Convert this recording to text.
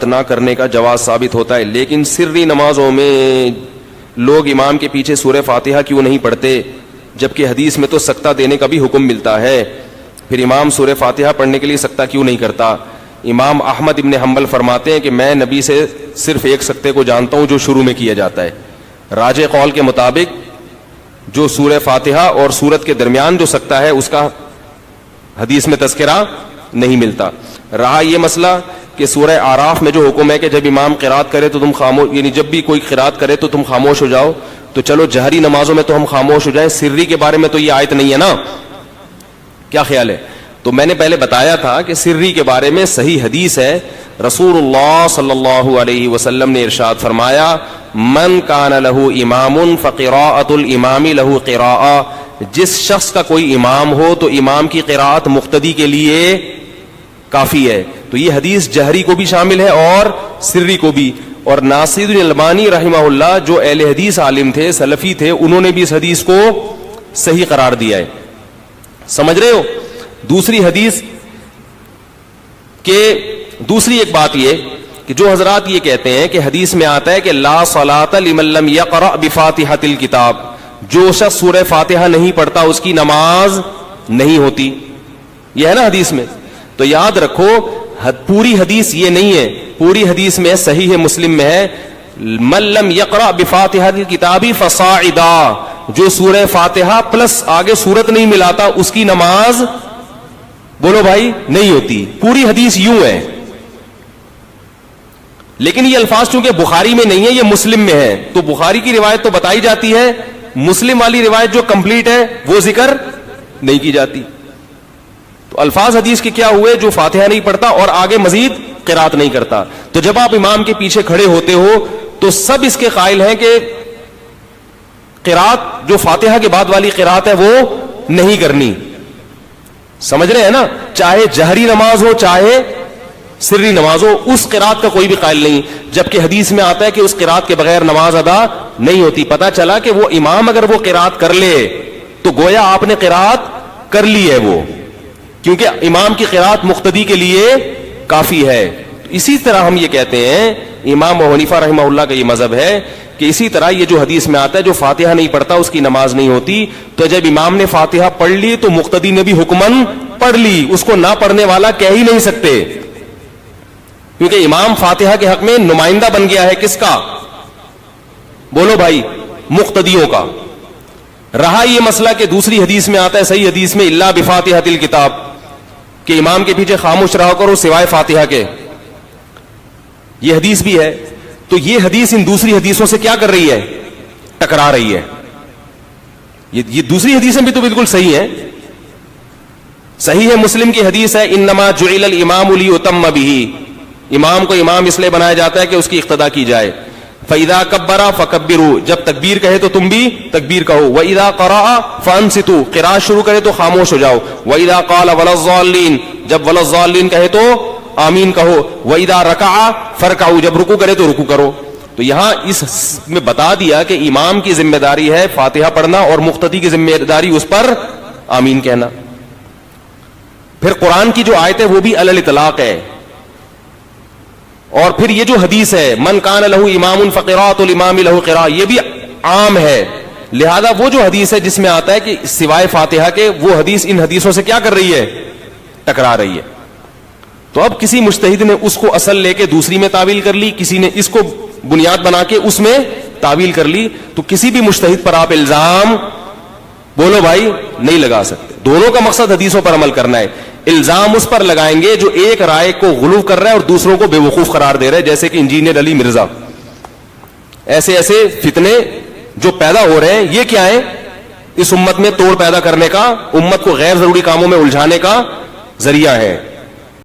نہ کرنے کا جواز ثابت ہوتا ہے، لیکن سری نمازوں میں لوگ امام کے پیچھے سورہ فاتحہ کیوں نہیں پڑھتے جبکہ حدیث میں تو سکتہ دینے کا بھی حکم ملتا ہے؟ پھر امام سورہ فاتحہ پڑھنے کے لیے سکتہ کیوں نہیں کرتا؟ امام احمد ابن حنبل فرماتے ہیں کہ میں نبی سے صرف ایک سکتے کو جانتا ہوں جو شروع میں کیا جاتا ہے. راجح قول کے مطابق جو سورہ فاتحہ اور سورت کے درمیان جو سکتہ ہے اس کا حدیث میں تذکرہ نہیں ملتا. رہا یہ مسئلہ کہ سورہ آراف میں جو حکم ہے کہ جب امام قرات کرے تو تم خاموش، یعنی جب بھی کوئی قرات کرے تو تم خاموش ہو جاؤ، تو چلو جہری نمازوں میں تو ہم خاموش ہو جائیں، سری کے بارے میں تو یہ آیت نہیں ہے نا، کیا خیال ہے؟ تو میں نے پہلے بتایا تھا کہ سری کے بارے میں صحیح حدیث ہے. رسول اللہ صلی اللہ علیہ وسلم نے ارشاد فرمایا من کان لہ امام فقراءۃ الامام لہ قراءۃ، جس شخص کا کوئی امام ہو تو امام کی قراءت مقتدی کے لیے کافی ہے. تو یہ حدیث جہری کو بھی شامل ہے اور سری کو بھی. اور ناصر الالبانی رحمہ اللہ جو اہل حدیث عالم تھے، سلفی تھے، انہوں نے بھی اس حدیث کو صحیح قرار دیا ہے. سمجھ رہے ہو؟ دوسری حدیث کہ دوسری ایک بات یہ کہ جو حضرات یہ کہتے ہیں کہ حدیث میں آتا ہے کہ لا صلاۃ لمن لم یقرأ بفاتحۃ الکتاب، جو شخص سورہ فاتحہ نہیں پڑھتا اس کی نماز نہیں ہوتی، یہ ہے نا حدیث میں. تو یاد رکھو پوری حدیث یہ نہیں ہے، پوری حدیث میں صحیح مسلم میں ہے من لم یقرأ بفاتحۃ الکتاب فصاعدا، جو سورہ فاتحہ پلس آگے سورت نہیں ملاتا اس کی نماز بولو بھائی نہیں ہوتی. پوری حدیث یوں ہے، لیکن یہ الفاظ چونکہ بخاری میں نہیں ہے، یہ مسلم میں ہے، تو بخاری کی روایت تو بتائی جاتی ہے، مسلم والی روایت جو کمپلیٹ ہے وہ ذکر نہیں کی جاتی. تو الفاظ حدیث کے کیا ہوئے؟ جو فاتحہ نہیں پڑھتا اور آگے مزید قرات نہیں کرتا. تو جب آپ امام کے پیچھے کھڑے ہوتے ہو تو سب اس کے قائل ہیں کہ قرات جو فاتحہ کے بعد والی قرات ہے وہ نہیں کرنی. سمجھ رہے ہیں نا؟ چاہے جہری نماز ہو چاہے سری نماز ہو، اس قرات کا کوئی بھی قائل نہیں. جبکہ حدیث میں آتا ہے کہ اس قرات کے بغیر نماز ادا نہیں ہوتی. پتا چلا کہ وہ امام اگر وہ قرات کر لے تو گویا آپ نے قرات کر لی ہے وہ، کیونکہ امام کی قرات مقتدی کے لیے کافی ہے. اسی طرح ہم یہ کہتے ہیں، امام ابو حنیفہ رحمہ اللہ کا یہ مذہب ہے کہ اسی طرح یہ جو حدیث میں آتا ہے جو فاتحہ نہیں پڑھتا اس کی نماز نہیں ہوتی، تو جب امام نے فاتحہ پڑھ لی تو مقتدی نے بھی حکمن پڑھ لی، اس کو نہ پڑھنے والا کہہ ہی نہیں سکتے، کیونکہ امام فاتحہ کے حق میں نمائندہ بن گیا ہے. کس کا؟ بولو بھائی، مقتدیوں کا. رہا یہ مسئلہ کہ دوسری حدیث میں آتا ہے صحیح حدیث میں الا بفاتحۃ الکتاب، کہ امام کے پیچھے خاموش رہا کرو سوائے فاتحہ کے، یہ حدیث بھی ہے. تو یہ حدیث ان دوسری حدیثوں سے کیا کر رہی ہے؟ ٹکرا رہی ہے. یہ دوسری حدیثیں بھی تو بالکل صحیح ہیں. صحیح ہے مسلم کی حدیث ہے انما جعل الامام لیؤتم بہ، امام کو امام اس لیے بنایا جاتا ہے کہ اس کی اقتداء کی جائے. فاذا کبر فکبروا، جب تکبیر کہے تو تم بھی تکبیر کہو. واذا قرأ فانصتوا، قراءت شروع کرے تو خاموش ہو جاؤ. واذا قال ولا الضالین، جب ولا الضالین کہے تو آمین کہو. وَإِذَا رَكَعَ فَارْكَعُوا، جب رکوع کرے تو رکوع کرو. تو یہاں اس میں بتا دیا کہ امام کی ذمہ داری ہے فاتحہ پڑھنا اور مقتدی کی ذمہ داری اس پر آمین کہنا. پھر قرآن کی جو آیت ہے وہ بھی علی الاطلاق ہے. اور پھر یہ جو حدیث ہے من کان لہ امام فقراءۃ الامام لہ قراءۃ، یہ بھی عام ہے. لہذا وہ جو حدیث ہے جس میں آتا ہے کہ سوائے فاتحہ کے، وہ حدیث ان حدیثوں سے کیا کر رہی ہے؟ ٹکرا رہی ہے. تو اب کسی مجتہد نے اس کو اصل لے کے دوسری میں تعویل کر لی، کسی نے اس کو بنیاد بنا کے اس میں تعویل کر لی. تو کسی بھی مجتہد پر آپ الزام بولو بھائی نہیں لگا سکتے. دونوں کا مقصد حدیثوں پر عمل کرنا ہے. الزام اس پر لگائیں گے جو ایک رائے کو غلو کر رہا ہے اور دوسروں کو بے وقوف قرار دے رہا ہے، جیسے کہ انجینئر علی مرزا. ایسے ایسے فتنے جو پیدا ہو رہے ہیں یہ کیا ہے؟ اس امت میں توڑ پیدا کرنے کا، امت کو غیر ضروری کاموں میں الجھانے کا ذریعہ ہے.